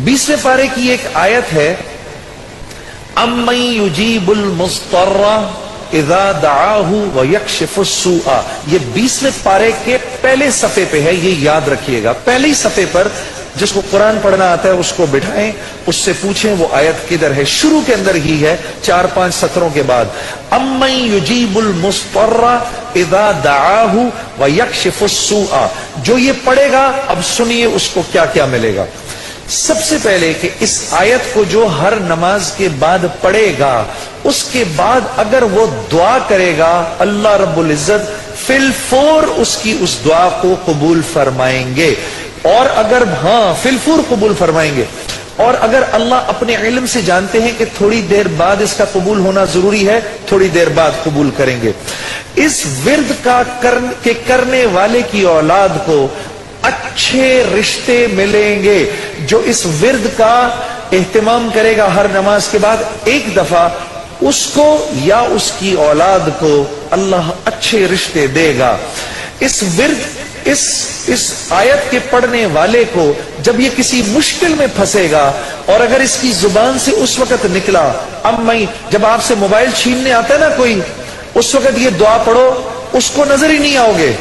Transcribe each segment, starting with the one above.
20वें पारे की एक आयत है, अम्मन युजीबुल मुस्तर्रा इज़ा दआहु व यक्शिफुस सूआ। ये 20वें पारे के पहले सफ़े पे है, ये याद रखिएगा। पहले ही सफ़े पर जिसको कुरान पढ़ना आता है उसको बिठाएं, उससे पूछें वो आयत किधर है। शुरू के अंदर ही है, 4-5 सत्रों के बाद। अम्मन युजीबुल मुस्तर्रा इज़ा दआहु व यक्शिफुस सूआ। जो ये पढ़ेगा, अब सुनिए उसको क्या क्या मिलेगा। सबसे पहले कि इस आयत को जो हर नमाज के बाद पढ़ेगा, उसके बाद अगर वो दुआ करेगा, अल्लाह रब्बुल इज्जत फिलफौर उसकी उस दुआ को कबूल फरमाएंगे। और अगर फिलफौर कबूल फरमाएंगे। और अगर अल्लाह अपने इल्म से जानते हैं कि थोड़ी देर बाद इसका कबूल होना जरूरी है, थोड़ी देर बाद कबूल करेंगे। इस विर्द का करने वाले की औलाद को अच्छे रिश्ते मिलेंगे। जो इस विर्द का एहतमाम करेगा हर नमाज के बाद एक दफा, उसको या उसकी औलाद को अल्लाह अच्छे रिश्ते देगा। इस विर्द इस आयत के पढ़ने वाले को जब ये किसी मुश्किल में फंसेगा, और अगर इसकी जुबान से उस वक्त निकला, अम्मी, जब आपसे मोबाइल छीनने आता है ना कोई, उस वक्त ये दुआ पढ़ो, उसको नजर ही नहीं आओगे,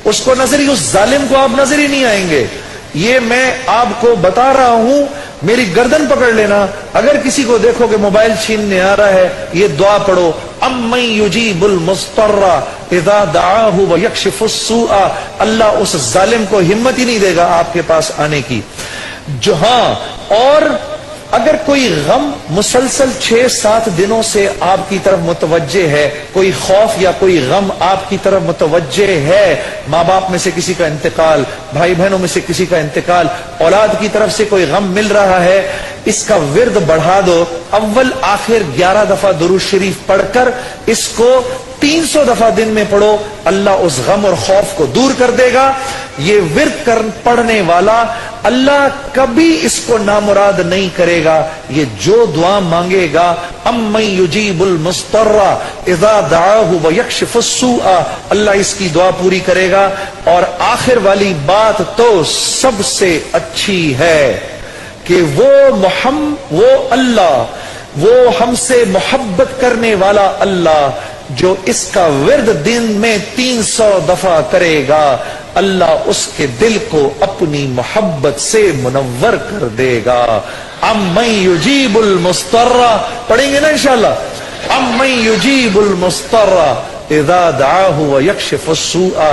उसको नजर ही, उस जालिम को आप नजर ही नहीं आएंगे। ये मैं आपको बता रहा हूं, मेरी गर्दन पकड़ लेना। अगर किसी को देखोगे मोबाइल छीनने आ रहा है, ये दुआ पढ़ो, अम्मन युजीबुल मुस्तर्रा इज़ा दआहु व यक्शिफुस सूआ। अल्लाह उस जालिम को हिम्मत ही नहीं देगा आपके पास आने की। जो और अगर कोई गम मुसलसल 6-7 दिनों से आपकी तरफ मुतवज्जे है, कोई खौफ या कोई गम आपकी तरफ मुतवज्जे है, माँ बाप में से किसी का इंतकाल, भाई बहनों में से किसी का इंतकाल, औलाद की तरफ से कोई गम मिल रहा है, इसका विर्द बढ़ा दो। अव्वल आखिर 11 दफा दुरूद शरीफ पढ़कर इसको 300 दफा दिन में पढ़ो, अल्लाह उस गम और खौफ को दूर कर देगा। ये विर्द पढ़ने वाला अल्लाह कभी इसको नामुराद नहीं करेगा। ये जो दुआ मांगेगा, अम्मन युजीबुल मुस्तर्रा इज़ा दआहु व यक्शिफुस सूआ, अल्लाह इसकी दुआ पूरी करेगा। और आखिर वाली बात तो सबसे अच्छी है कि वो अल्लाह, वो हमसे मोहब्बत करने वाला अल्लाह, जो इसका विर्द दिन में 300 दफा करेगा, अल्लाह उसके दिल को अपनी मोहब्बत से मुनव्वर कर देगा। अम्मन युजीबुल मुस्तर्रा, पढ़ेंगे ना इंशाअल्लाह। अम्मन युजीबुल मुस्तर्रा इज़ा दआहु व यक्शिफुस सूआ।